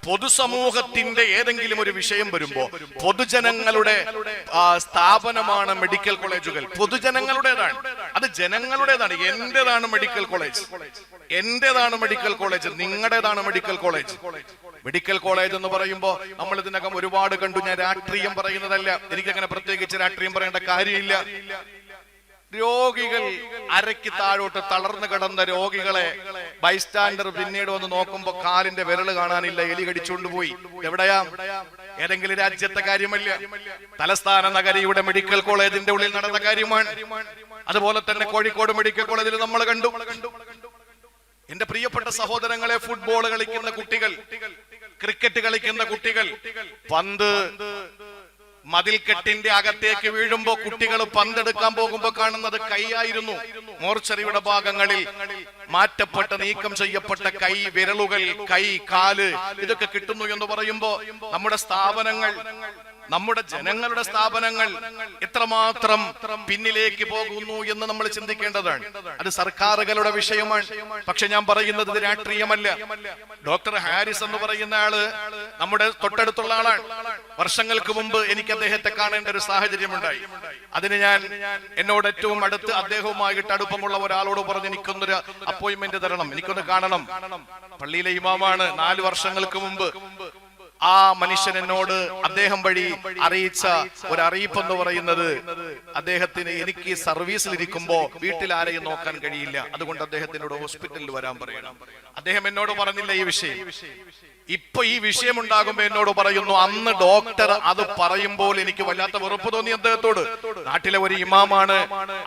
പൊതുസമൂഹത്തിന്റെ ഏതെങ്കിലും ഒരു വിഷയം വരുമ്പോ പൊതുജനങ്ങളുടെ സ്ഥാപനമാണ് മെഡിക്കൽ കോളേജുകൾ. പൊതുജനങ്ങളുടേതാണ്, അത് ജനങ്ങളുടേതാണ്. എന്റേതാണ് മെഡിക്കൽ കോളേജ്, എന്റേതാണ് മെഡിക്കൽ കോളേജ്, നിങ്ങളുടേതാണ് മെഡിക്കൽ കോളേജ്. മെഡിക്കൽ കോളേജ് എന്ന് പറയുമ്പോ നമ്മൾ ഇതിനകം ഒരുപാട് കണ്ടു. ഞാൻ രാഷ്ട്രീയം പറയുന്നതല്ല, എനിക്കങ്ങനെ പ്രത്യേകിച്ച് രാഷ്ട്രീയം പറയേണ്ട കാര്യമില്ല. രോഗികൾ അരയ്ക്ക് താഴോട്ട് തളർന്നു കിടന്ന രോഗികളെ ബൈസ്റ്റാൻഡർ പിന്നീട് വന്ന് നോക്കുമ്പോ കാലിന്റെ വിരല് കാണാനില്ല, എലി കടിച്ചുകൊണ്ടുപോയി. എവിടെയാ? ഏതെങ്കിലും രാജ്യത്തെ കാര്യമല്ല, തലസ്ഥാന നഗരിയുടെ മെഡിക്കൽ കോളേജിന്റെ ഉള്ളിൽ നടന്ന കാര്യമാണ്. അതുപോലെ തന്നെ കോഴിക്കോട് മെഡിക്കൽ കോളേജിൽ നമ്മൾ കണ്ടു. എന്റെ പ്രിയപ്പെട്ട സഹോദരങ്ങളെ, ഫുട്ബോൾ കളിക്കുന്ന കുട്ടികൾ, ക്രിക്കറ്റ് കളിക്കുന്ന കുട്ടികൾ, പന്ത് മതിൽക്കെട്ടിന്റെ അകത്തേക്ക് വീഴുമ്പോ കുട്ടികൾ പന്തെടുക്കാൻ പോകുമ്പോ കാണുന്നത് കൈയായിരുന്നു. മോർച്ചറിയുടെ ഭാഗങ്ങളിൽ മാറ്റപ്പെട്ട, നീക്കം ചെയ്യപ്പെട്ട കൈ, വിരലുകൾ, കൈ, കാല്, ഇതൊക്കെ കിട്ടുന്നു എന്ന് പറയുമ്പോ നമ്മുടെ സ്ഥാപനങ്ങൾ, നമ്മുടെ ജനങ്ങളുടെ സ്ഥാപനങ്ങൾ എത്രമാത്രം പിന്നിലേക്ക് പോകുന്നു എന്ന് നമ്മൾ ചിന്തിക്കേണ്ടതാണ്. അത് സർക്കാരുകളുടെ വിഷയമാണ്. പക്ഷെ ഞാൻ പറയുന്നത് ഇത് രാഷ്ട്രീയമല്ല. ഡോക്ടർ ഹാരിസ് എന്ന് പറയുന്ന ആള് നമ്മുടെ തൊട്ടടുത്തുള്ള ആളാണ്. വർഷങ്ങൾക്ക് മുമ്പ് എനിക്ക് അദ്ദേഹത്തെ കാണേണ്ട ഒരു സാഹചര്യം ഉണ്ടായി. അതിന് ഞാൻ എന്നോട് ഏറ്റവും അടുത്ത് അദ്ദേഹവുമായിട്ട് അടുപ്പമുള്ള ഒരാളോട് പറഞ്ഞ് എനിക്കൊന്നൊരു അപ്പോയിന്റ്മെന്റ് തരണം, എനിക്കൊന്ന് കാണണം. പള്ളിയിലെ ഇമാമാണ്. 4 വർഷങ്ങൾക്ക് മുമ്പ് ആ മനുഷ്യൻ എന്നോട് അദ്ദേഹം വഴി അറിയിച്ച ഒരു അറിയിപ്പ് എന്ന് പറയുന്നത്, അദ്ദേഹത്തിന് എനിക്ക് സർവീസിലിരിക്കുമ്പോ വീട്ടിൽ ആരെയും നോക്കാൻ കഴിയില്ല, അതുകൊണ്ട് അദ്ദേഹത്തിനോട് ഹോസ്പിറ്റലിൽ വരാൻ പറയണം. അദ്ദേഹം എന്നോട് പറഞ്ഞില്ല ഈ വിഷയം. ഇപ്പൊ ഈ വിഷയം ഉണ്ടാകുമ്പോ എന്നോട് പറയുന്നു, അന്ന് ഡോക്ടർ അത് പറയുമ്പോൾ എനിക്ക് വല്ലാത്ത വെറുപ്പ് തോന്നി അദ്ദേഹത്തോട്. നാട്ടിലെ ഒരു ഇമാമാണ്,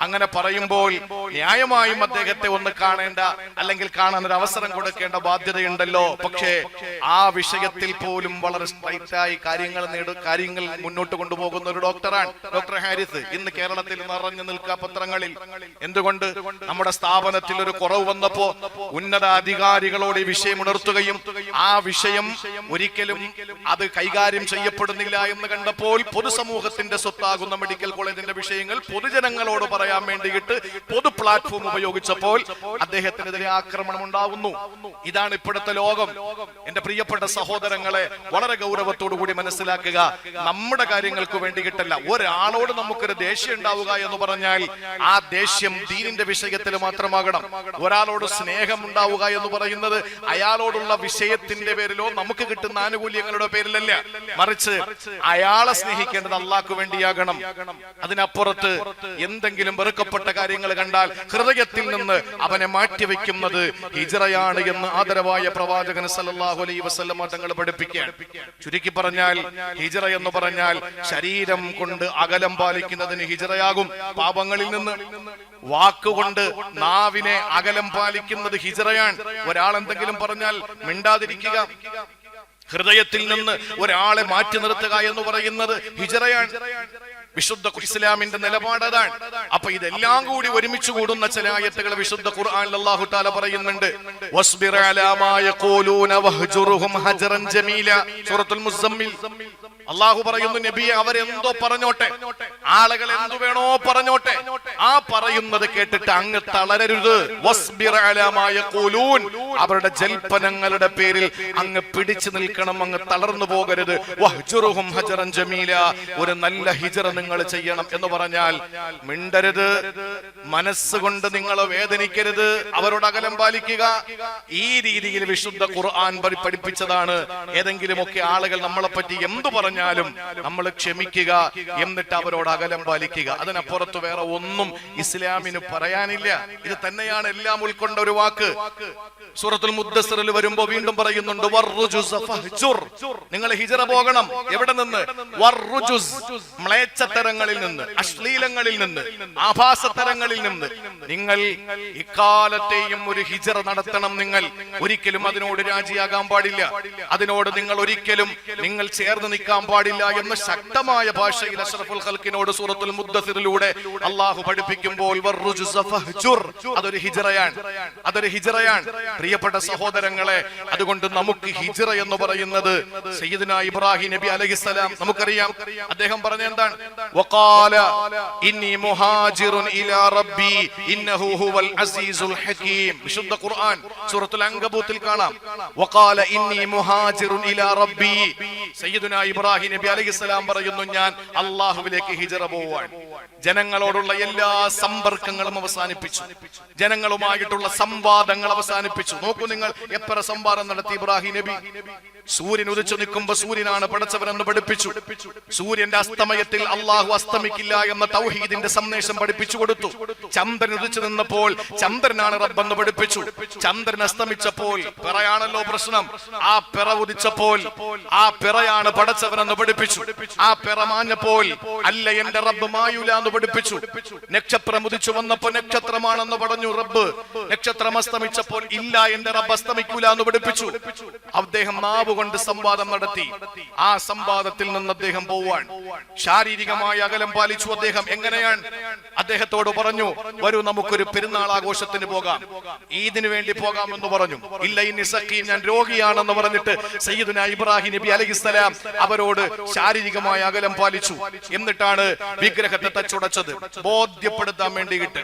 അങ്ങനെ പറയുമ്പോൾ ന്യായമായും അദ്ദേഹത്തെ ഒന്ന് കാണേണ്ട, അല്ലെങ്കിൽ കാണാൻ ഒരു അവസരം കൊടുക്കേണ്ട ബാധ്യതയുണ്ടല്ലോ. പക്ഷേ ആ വിഷയത്തിൽ പോലും വളരെ സ്ട്രൈറ്റായി കാര്യങ്ങൾ മുന്നോട്ട് കൊണ്ടുപോകുന്ന ഒരു ഡോക്ടറാണ് ഡോക്ടർ ഹാരിസ്. ഇന്ന് കേരളത്തിൽ നിറഞ്ഞു നിൽക്കുക പത്രങ്ങളിൽ. എന്തുകൊണ്ട്? നമ്മുടെ സ്ഥാപനത്തിൽ ഒരു കുറവ് വന്നപ്പോ ഉന്നത അധികാരികളോട് ഈ വിഷയം ഉണർത്തുകയും ആ വിഷയം ഒരിക്കലും അത് കൈകാര്യം ചെയ്യപ്പെടുന്നില്ല എന്ന് കണ്ടപ്പോൾ പൊതുസമൂഹത്തിന്റെ സ്വത്താകുന്ന മെഡിക്കൽ കോളേജിന്റെ വിഷയങ്ങൾ പൊതുജനങ്ങളോട് പറയാൻ വേണ്ടിയിട്ട് പൊതു പ്ലാറ്റ്ഫോം ഉപയോഗിച്ചപ്പോൾ അദ്ദേഹത്തിനെതിരെ ആക്രമണം ഉണ്ടാവുന്നു. ഇതാണ് ഇപ്പോഴത്തെ ലോകം. എന്റെ പ്രിയപ്പെട്ട സഹോദരങ്ങളെ, വളരെ ഗൗരവത്തോടു കൂടി മനസ്സിലാക്കുക. നമ്മുടെ കാര്യങ്ങൾക്ക് വേണ്ടിയിട്ടല്ല, ഒരാളോട് നമുക്കൊരു ദേഷ്യം ഉണ്ടാവുക എന്ന് പറഞ്ഞാൽ ആ ദേഷ്യം ദീനിന്റെ വിഷയത്തിൽ മാത്രമാകണം. ഒരാളോട് സ്നേഹം ഉണ്ടാവുക എന്ന് പറയുന്നത് അയാളോടുള്ള വിഷയത്തിന്റെ പേരിലോ നമുക്ക് കിട്ടുന്ന ആനുകൂല്യങ്ങളുടെ പേരിലല്ല, മറിച്ച് അയാളെ സ്നേഹിക്കേണ്ടത് അള്ളാഹ്ക്ക് വേണ്ടിയാകണം. അതിനപ്പുറത്ത് എന്തെങ്കിലും വെറുക്കപ്പെട്ട കാര്യങ്ങൾ കണ്ടാൽ ഹൃദയത്തിൽ നിന്ന് അവനെ മാറ്റിവെക്കുന്നത് ഹിജ്റയാണ് എന്ന് ആദരവായ പ്രവാചകൻ സല്ലല്ലാഹു അലൈഹി വസല്ലം തങ്ങൾ പഠിപ്പിക്കുകയാണ്. ചുരുക്കി പറഞ്ഞാൽ ഹിജ്റ എന്ന് പറഞ്ഞാൽ ശരീരം കൊണ്ട് അകലം പാലിക്കുന്നതിന് ഹിജ്റയാകും. പാപങ്ങളിൽ നിന്ന് വാക്കുകൊണ്ട് നാവിനെ അകലം പാലിക്കുന്നത് ഹിജ്റയാണ്. ഒരാൾ എന്തെങ്കിലും പറഞ്ഞാൽ മിണ്ടാതിരിക്കുക, ഹൃദയത്തിൽ നിന്ന് ഒരാളെ മാറ്റി നിർത്തുക എന്ന് പറയുന്നത് ഹിജ്റയാണ്. വിശുദ്ധ ഇസ്ലാമിന്റെ നിലപാട് അതാണ്. അപ്പൊ ഇതെല്ലാം കൂടി ഒരുമിച്ച് കൂടുന്ന ചില ആയത്തുകൾ വിശുദ്ധ ഖുർആനിൽ അല്ലാഹു തആല പറയുന്നുണ്ട്. വസ്ബിർ അലാ മാ യഖൂലൂന വഹ്ജുറുഹും ഹജ്റൻ ജമീല. സൂറത്തുൽ മുസമ്മിൽ അല്ലാഹു പറയുന്നു, നബിയെ അവരെന്തോ പറഞ്ഞോട്ടെ, ആളുകൾ എന്തു വേണോ പറഞ്ഞോട്ടെ, ആ പറയുന്നത് കേട്ടിട്ട് അങ്ങ് തളരരുത്. വസ്ബിർ അലാ മാ യഖൂലൂൻ, അവരുടെ ജൽപ്പനങ്ങളുടെ പേരിൽ അങ്ങ് പിടിച്ചു നിൽക്കണം, അങ്ങ് തളർന്നു പോകരുത്. വഹ്ജുറുഹും ഹജ്റൻ ജമീല, ഒരു നല്ല ഹിജ്റ നിങ്ങൾ ചെയ്യണം എന്ന് പറഞ്ഞാൽ മിണ്ടരുത്, മനസ്സുകൊണ്ട് നിങ്ങൾ വേദനിക്കരുത്, അവരോട് അകലം പാലിക്കുക. ഈ രീതിയിൽ വിശുദ്ധ ഖുർആൻ പഠിപ്പിച്ചതാണ്. ഏതെങ്കിലുമൊക്കെ ആളുകൾ നമ്മളെ പറ്റി എന്തു പറഞ്ഞാലും നമ്മൾ ക്ഷമിക്കുക, എന്നിട്ട് അവരോട് അകലം പാലിക്കുക. അതിനപ്പുറത്ത് വേറെ ഒന്നും ഇസ്ലാമിന് പറയാനില്ല. ഇത് തന്നെയാണ് എല്ലാം ഉൾക്കൊണ്ട ഒരു വാക്ക്. സൂറത്തുൽ മുദ്ദസ്സിറിൽ വരുമ്പോ വീണ്ടും പറയുന്നുണ്ട്, വറുജുസ് ഫഹ്ജുർ, നിങ്ങൾ ഹിജ്റ പോകണം. എവിടെ നിന്ന്? വറുജുസ്, മ്ലേച്ഛതരങ്ങളിൽ നിന്ന്, അശ്ലീലങ്ങളിൽ നിന്ന്, ആഭാസതരങ്ങളിൽ നിന്ന് നിങ്ങൾ ഇക്കാലത്തെയും ഒരു ഹിജ്റ നടത്തണം. നിങ്ങൾ ഒരിക്കലും അതിനോട് രാജിയാകാൻ പാടില്ല, അതിനോട് നിങ്ങൾ ഒരിക്കലും നിങ്ങൾ ചേർന്ന് നിൽക്കാൻ പാടില്ല എന്ന് ശക്തമായ ഭാഷയിൽ അഷ്റഫുൽ ഖൽഖിനോട് സൂറത്തുൽ മുദ്ദസ്സിറിലൂടെ അല്ലാഹു പഠിപ്പിക്കുമ്പോൾ വറുജുസ് ഫഹ്ജുർ, അതൊരു ഹിജ്റയാണ്, അതൊരു ഹിജ്റയാണ്. പ്രിയപ്പെട്ട സഹോദരങ്ങളെ, അതുകൊണ്ട് നമുക്ക് ഹിജ്റ എന്ന് പറയുന്നത് സയ്യിദുനാ ഇബ്രാഹിം നബി അലൈഹിസ്സലാം, നമുക്കറിയാം അദ്ദേഹം പറഞ്ഞ എന്താണ്? വഖാല ഇന്നി മുഹാജിറുൻ ഇലാ റബ്ബി ഇന്നഹു ഹുവൽ അസീസുൽ ഹകീം. വിശുദ്ധ ഖുർആൻ സൂറത്തുൽ അൻകബൂത്തിൽ കാണാം. വഖാല ഇന്നി മുഹാജിറുൻ ഇലാ റബ്ബി. സയ്യിദുനാ ഇബ്രാഹിം നബി അലൈഹിസ്സലാം പറയുന്നു, ഞാൻ അല്ലാഹുവിലേക്ക് ഹിജ്റ പോവാൻ. ജനങ്ങളോടുള്ള എല്ലാ സമ്പർക്കങ്ങളും അവസാനിപ്പിച്ചു, ജനങ്ങളുമായിട്ടുള്ള സംവാദങ്ങൾ അവസാനിപ്പിച്ചു. നോക്കൂ നിങ്ങൾ, എത്ര സംവാദം നടത്തി ഇബ്രാഹിം നബി. സൂര്യൻ ഉദിച്ചു നിൽക്കുമ്പോ സൂര്യനാണ് പടച്ചവനെന്ന് പഠിപ്പിച്ചു. സൂര്യന്റെ അസ്തമയത്തിൽ അള്ളാഹു അസ്തമിക്കില്ല എന്ന തൗഹീദിന്റെ സന്ദേശം പഠിപ്പിച്ചു കൊടുത്തു. ചന്ദ്രൻ ഉദിച്ചു നിന്നപ്പോൾ ചന്ദ്രനാണ് റബ്ബെന്ന് പഠിപ്പിച്ചു. ചന്ദ്രൻ അസ്തമിച്ചപ്പോൾ പിറയാണല്ലോ പ്രശ്നം. ആ പിറ ഉദിച്ചപ്പോൾ ആ പിറയാണ് പടച്ചവനെന്ന് പഠിപ്പിച്ചു. ആ പിറ മാഞ്ഞപ്പോൾ അല്ല എന്റെ റബ്ബ് മായൂല എന്ന് പഠിപ്പിച്ചു. നക്ഷത്രം ഉദിച്ചു വന്നപ്പോ നക്ഷത്രമാണെന്ന് പറഞ്ഞു റബ്ബ്. നക്ഷത്രം അസ്തമിച്ചപ്പോൾ ഇല്ല എന്റെ റബ്ബ് അസ്തമിക്കൂല എന്ന് പഠിപ്പിച്ചു. അദ്ദേഹം നാവ് കൊണ്ട് സംവാദം നടത്തി. ആ സംവാദത്തിൽ നിന്ന് അദ്ദേഹം പോവാൻ ശാരീരികമായ അകലം പാലിച്ചു. അദ്ദേഹം എങ്ങനെയാണ്? അദ്ദേഹത്തോട് പറഞ്ഞു, വരൂ നമുക്കൊരു പെരുന്നാൾ ആഘോഷത്തിന് പോകാം, ഈദിന് വേണ്ടി പോകാം എന്ന് പറഞ്ഞു. ഇല്ല, ഇനി സഖീം, ഞാൻ രോഗിയാണെന്ന് പറഞ്ഞിട്ട് സയ്യിദുനാ ഇബ്രാഹിം നബി അലൈഹിസ്സലാം അവരോട് ശാരീരികമായ അകലം പാലിച്ചു. എന്നിട്ടാണ് വിഗ്രഹത്തെ തച്ചുടച്ചത്, ബോധ്യപ്പെടുത്താൻ വേണ്ടിയിട്ട്.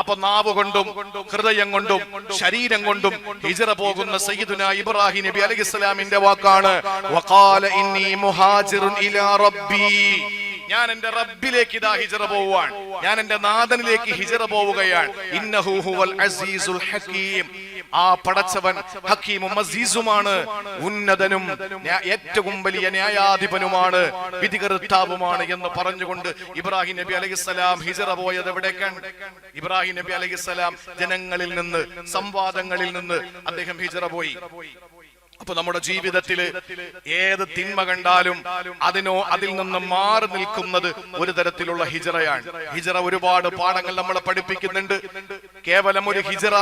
അപ്പൊ നാവ് കൊണ്ടും ഹൃദയം കൊണ്ടും ശരീരം കൊണ്ടും ഹിജ്റ പോകുന്ന സയ്യിദുനാ ഇബ്രാഹിം നബി അലൈഹിസ്സലാമിന്റെ വാക്കാണ് വഖാല ഇന്നി മുഹാജിറുൻ ഇലാ റബ്ബി. ഞാൻ എന്റെ റബ്ബിലേക്ക് ഇതാ ഹിജ്റ പോവാൻ, ഞാൻ എന്റെ നാഥനിലേക്ക് ഹിജ്റ പോവുകയാണ്. ഇന്നഹു ഹുവൽ അസീസുൽ ഹകീം. ആ പടച്ചവൻ ഹക്കീമും അസീസുമാണ്, ഉന്നതനും ഏറ്റവും വലിയ ന്യായാധിപനുമാണ്, വിധികർത്താവുമാണ് എന്ന് പറഞ്ഞുകൊണ്ട് ഇബ്രാഹിം നബി അലൈഹിസ്സലാം ഹിജ്റ പോയത് എവിടേക്കാണ്? ഇബ്രാഹിം നബി അലൈഹിസ്സലാം ജനങ്ങളിൽ നിന്ന്, സംവാദങ്ങളിൽ നിന്ന് അദ്ദേഹം ഹിജ്റ പോയി. അപ്പൊ നമ്മുടെ ജീവിതത്തിൽ ഏത് തിന്മ കണ്ടാലും അതിൽ നിന്ന് മാറി നിൽക്കുന്നത് ഒരു തരത്തിലുള്ള ഹിജ്റയാണ്. ഹിജ്റ ഒരുപാട് പാഠങ്ങൾ നമ്മളെ പഠിപ്പിക്കുന്നുണ്ട്. കേവലം ഒരു ഹിജ്റ,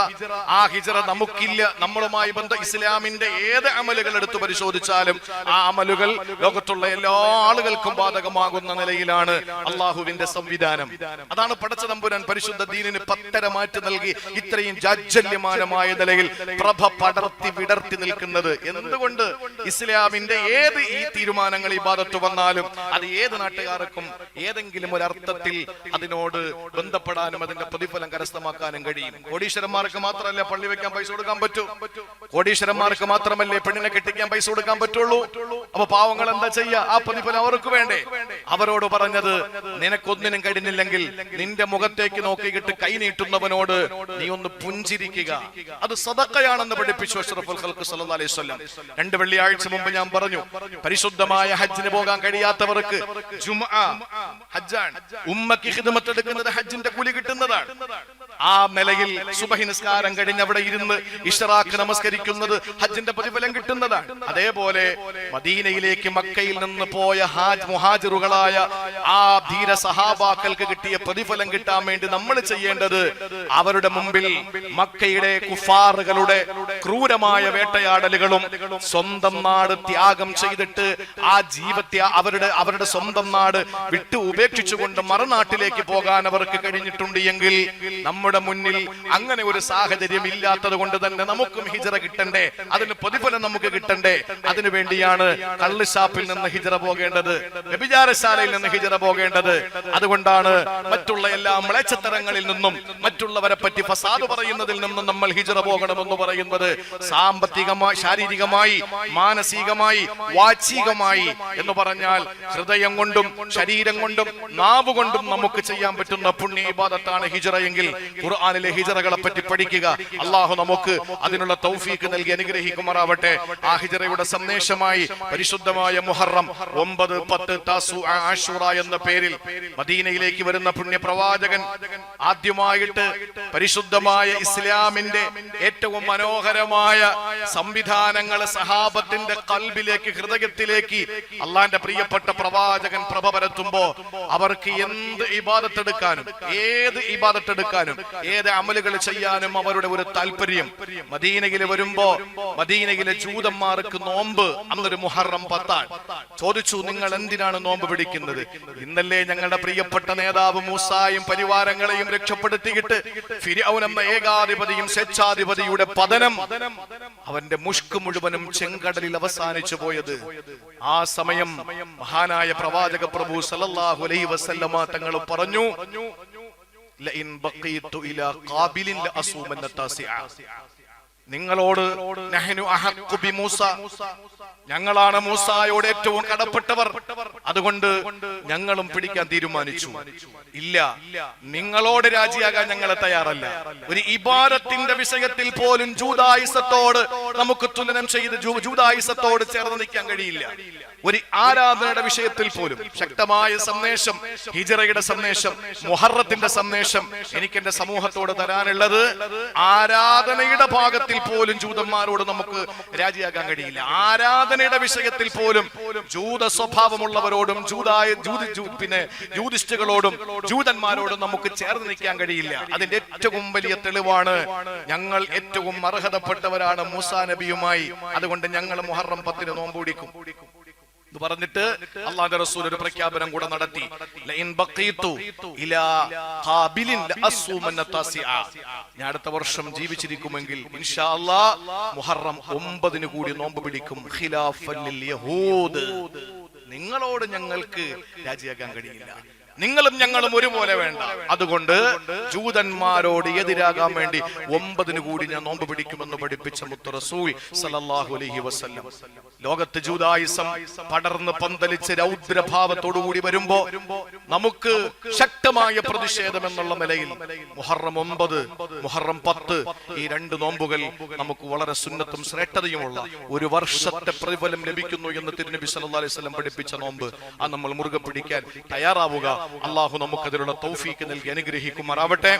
ആ ഹിജ്റ നമുക്കില്ല. നമ്മളുമായി ബന്ധ ഇസ്ലാമിന്റെ ഏത് അമലുകൾ എടുത്തു പരിശോധിച്ചാലും ആ അമലുകൾ ലോകത്തുള്ള എല്ലാ ആളുകൾക്കും ബാധകമാകുന്ന നിലയിലാണ് അള്ളാഹുവിന്റെ സംവിധാനം. അതാണ് പടച്ച തമ്പുരാൻ പരിശുദ്ധ ദീനിന് പത്തര മാറ്റി നൽകി ഇത്രയും ജാജ്വല്യമാനമായ നിലയിൽ പ്രഭ പടർത്തി വിടർത്തി നിൽക്കുന്നത്. എന്തുകൊണ്ട്? ഇസ്ലാമിന്റെ ഏത് ഈ തീരുമാനങ്ങൾ ഇബാദത്ത് വന്നാലും അത് ഏത് നാട്ടുകാർക്കും ഏതെങ്കിലും ഒരു അർത്ഥത്തിൽ അതിനോട് ബന്ധപ്പെടാനും അതിന്റെ പ്രതിഫലം കരസ്ഥമാക്കാനും കഴിയും. കോടീശ്വരന്മാർക്ക് മാത്രമല്ല പള്ളി വെക്കാൻ പൈസ കൊടുക്കാൻ പറ്റൂ, കോടീശ്വരന്മാർക്ക് മാത്രമല്ലേ പെണ്ണിനെ കെട്ടിക്കാൻ പൈസ കൊടുക്കാൻ പറ്റുള്ളൂ. അപ്പൊ പാവങ്ങൾ എന്താ ചെയ്യാ? ആ പ്രതിഫലം അവർക്ക് വേണ്ടേ? അവരോട് പറഞ്ഞത്, നിനക്കൊന്നിനും കഴിഞ്ഞില്ലെങ്കിൽ നിന്റെ മുഖത്തേക്ക് നോക്കിയിട്ട് കൈ നീട്ടുന്നവനോട് നീ ഒന്ന് പുഞ്ചിരിക്കുക, അത് സദഖയാണെന്ന് പഠിപ്പിച്ചു അഷ്റഫുൽ ഖൽഖ് സല്ലല്ലാഹു അലൈഹി വസല്ലം. 2 വെള്ളിയാഴ്ച മുമ്പ് ഞാൻ പറഞ്ഞു, പരിശുദ്ധമായ ഹജ്ജിന് പോകാൻ കഴിയാത്തവർക്ക് ജുമുഅ ഹജ്ജാണ്. ഉമ്മക്ക് ഖിദ്മത്ത് എടുക്കുന്നത് ഹജ്ജിന്റെ കൂലി കിട്ടുന്നതാണ്. ആ നിലയിൽ സുബഹി നിസ്കാരം കഴിഞ്ഞ് അവിടെ ഇരുന്ന് ഇശ്റാഖ് നമസ്കരിക്കുന്നത് ഹജ്ജിന്റെ പ്രതിഫലം കിട്ടുന്നതാണ്. അതേപോലെ മദീനയിലേക്ക് മക്കയിൽ നിന്ന് പോയ മുഹാജിറുകളായ ആ ധീര സഹാബാക്കൾക്ക് കിട്ടിയ പ്രതിഫലം കിട്ടാൻ വേണ്ടി നമ്മൾ ചെയ്യേണ്ടത്, അവരുടെ മുമ്പിൽ മക്കയുടെ കുഫാറുകളുടെ ക്രൂരമായ വേട്ടയാടലുകളും സ്വന്തം നാട് ത്യാഗം ചെയ്തിട്ട് ആ ജീവിതത്തെ അവരുടെ സ്വന്തം നാട് വിട്ടു ഉപേക്ഷിച്ചുകൊണ്ട് മറുനാട്ടിലേക്ക് പോകാൻ അവർക്ക് കഴിഞ്ഞിട്ടുണ്ട് എങ്കിൽ നമ്മുടെ മുന്നിൽ അങ്ങനെ ഒരു സാഹചര്യം ഇല്ലാത്തത് കൊണ്ട് തന്നെ നമുക്കും ഹിജ്റ കിട്ടണ്ടേ, അതിന് പ്രതിഫലം നമുക്ക് കിട്ടണ്ടേ. അതിനു വേണ്ടിയാണ് കള്ളുഷാപ്പിൽ നിന്ന് ഹിജ്റ പോകേണ്ടത്, വ്യഭിചാരശാലയിൽ നിന്ന് ഹിജ്റ പോകേണ്ടത്. അതുകൊണ്ടാണ് മറ്റുള്ള എല്ലാ മ്ലേച്ഛത്തരങ്ങളിൽ നിന്നും മറ്റുള്ളവരെ പറ്റി ഫസാദ് പറയുന്നതിൽ നിന്നും നമ്മൾ ഹിജ്റ പോകണമെന്ന് പറയുന്നത്. സാമ്പത്തികമായി, ശാരീരികമായി, മാനസികമായി, വാചികമായി എന്ന് പറഞ്ഞാൽ ഹൃദയം കൊണ്ടും ശരീരം കൊണ്ടും നാവ് കൊണ്ടും നമുക്ക് ചെയ്യാൻ പറ്റുന്ന പുണ്യ ഇബാദത്താണ് ഹിജ്റ എങ്കിൽ ഖുർആനിലെ ഹിജ്റകളെ പറ്റി പഠിക്കുക. അല്ലാഹു നമുക്ക് അതിനുള്ള തൗഫീഖ് നൽകി അനുഗ്രഹിക്കുമാറാവട്ടെ. ആ ഹിജ്റയുടെ സന്ദേശമായി പരിശുദ്ധമായ മുഹറം 9, 10, താസു, ആശൂറ എന്ന പേരിൽ മദീനയിലേക്ക് വരുന്ന പുണ്യ പ്രവാചകൻ ആദ്യമായിട്ട് പരിശുദ്ധമായ ഇസ്ലാമിന്റെ ഏറ്റവും മനോഹരമായ സംവിധാനങ്ങൾ സഹാബത്തിന്റെ ഖൽബിലേക്ക്, ഹൃദയത്തിലേക്ക് അള്ളാന്റെ പ്രിയപ്പെട്ട പ്രവാചകൻ പ്രഭ പരത്തുമ്പോ അവർക്ക് എന്ത് ഇബാദത്ത് എടുക്കാനും ഏത് ഇബാദത്ത് എടുക്കാനും ഏത് അമലുകൾ ചെയ്യാനും അവരുടെ ഒരു താല്പര്യം. മദീനയിൽ വരുമ്പോ മദീനയിലെ ജൂതന്മാർക്ക് നോമ്പ് അന്നൊരു മുഹറം 10 ചോദിച്ചു, നിങ്ങൾ എന്തിനാണ് നോമ്പ് പിടിക്കുന്നത്? ഇന്നല്ലേ ഞങ്ങളുടെ പ്രിയപ്പെട്ട നേതാവ് മൂസായും പരിവാരങ്ങളെയും രക്ഷപ്പെടുത്തിയിട്ട് ഫിർഔൻ എന്ന ഏകാധിപതിയും സ്വേച്ഛാധിപതിയുടെ പതനം, അവന്റെ മുഷ്ക് മുഴുവനും ചെങ്കടലിൽ അവസാനിച്ചു പോയത്. ആ സമയം മഹാനായ പ്രവാചക പ്രഭു സല്ലല്ലാഹു അലൈഹി വസല്ലമ തങ്ങൾ പറഞ്ഞു, ലഇൻ ബഖീതു ഇലാ ഖാബിലിൻ ലഅസൂമന്ന താസിഅ. നിങ്ങളോട് നഹ്നു അഹഖു ബിമൂസ, ഞങ്ങളാണ് മൂസായോട് ഏറ്റവും കടപ്പെട്ടവർ, അതുകൊണ്ട് ഞങ്ങളും പിടിക്കാൻ തീരുമാനിച്ചു. ഇല്ല, നിങ്ങളോട് രാജിയാകാൻ ഞങ്ങൾ തയ്യാറല്ല. ഒരു ഇബാദത്തിന്റെ വിഷയത്തിൽ പോലും ജൂദായിസത്തോട് നമുക്ക് തുലനം ചെയ്ത് ജൂദായിസത്തോട് ചേർന്ന് നിൽക്കാൻ കഴിയില്ല. ഒരു ആരാധനയുടെ വിഷയത്തിൽ പോലും ശക്തമായ സന്ദേശം, ഹിജറയുടെ സന്ദേശം, മുഹറത്തിന്റെ സന്ദേശം എനിക്ക് എന്റെ സമൂഹത്തോട് തരാനുള്ളത്, ആരാധനയുടെ ഭാഗത്തിൽ പോലും ജൂതന്മാരോട് നമുക്ക് രാജിയാക്കാൻ കഴിയില്ല. ആരാധനയുടെ വിഷയത്തിൽ പോലും ജൂത സ്വഭാവമുള്ളവരോടും പിന്നെ ജൂതിസ്റ്റുകളോടും ജൂതന്മാരോടും നമുക്ക് ചേർന്ന് നിൽക്കാൻ കഴിയില്ല. അതിന്റെ ഏറ്റവും വലിയ തെളിവാണ്, ഞങ്ങൾ ഏറ്റവും അർഹതപ്പെട്ടവരാണ് മൂസാ നബിയുമായി, അതുകൊണ്ട് ഞങ്ങൾ മുഹറം 10 നോമ്പ് പിടിക്കും എന്ന് പറഞ്ഞിട്ട് അല്ലാഹുവിന്റെ റസൂൽ ഒരു പ്രഖ്യാപനം കൂടെ നടത്തി, ലഇൻ ബഖീതു ഇലാ ഖാബിലിൻ ലഅസൂമന്ന താസിഅ. ഞാൻ അടുത്ത വർഷം ജീവിച്ചിരിക്കുമെങ്കിൽ ഇൻഷാ അല്ലാഹ് മുഹറം 9 കൂടി നോമ്പ് പിടിക്കും. ഖിലാഫൻ ലിൽ യഹൂദ്, നിങ്ങളോട് ഞങ്ങൾക്ക് രാജിയാക്കാൻ കഴിയില്ല, നിങ്ങളും ഞങ്ങളും ഒരുപോലെ വേണ്ട, അതുകൊണ്ട് ജൂതന്മാരോട് എതിരാകാൻ വേണ്ടി 9 കൂടി ഞാൻ നോമ്പ് പിടിക്കുമെന്ന് പഠിപ്പിച്ച മുത്ത് റസൂൽ സല്ലല്ലാഹു അലൈഹി വസല്ലം. ലോകത്ത് ജൂദായിസം പടർന്ന് പന്തലിച്ച് രൗദ്രഭാവത്തോടു കൂടി വരുമ്പോ നമുക്ക് ശക്തമായ പ്രതിഷേധം എന്നുള്ള നിലയിൽ മുഹറം 9, മുഹറം 10 ഈ 2 നോമ്പുകൾ നമുക്ക് വളരെ സുന്നത്തും ശ്രേഷ്ഠതയുമുള്ള ഒരു വർഷത്തെ പ്രതിഫലം ലഭിക്കുന്നു എന്ന് തിരുനബി സല്ലല്ലാഹു അലൈഹി വസല്ലം പഠിപ്പിച്ച നോമ്പ്, അത് നമ്മൾ മുറുകെ പിടിക്കാൻ തയ്യാറാവുക. അള്ളാഹു നമുക്കതിലുള്ള തൗഫീക്ക് നൽകി അനുഗ്രഹിക്കുമാറാവട്ടെ.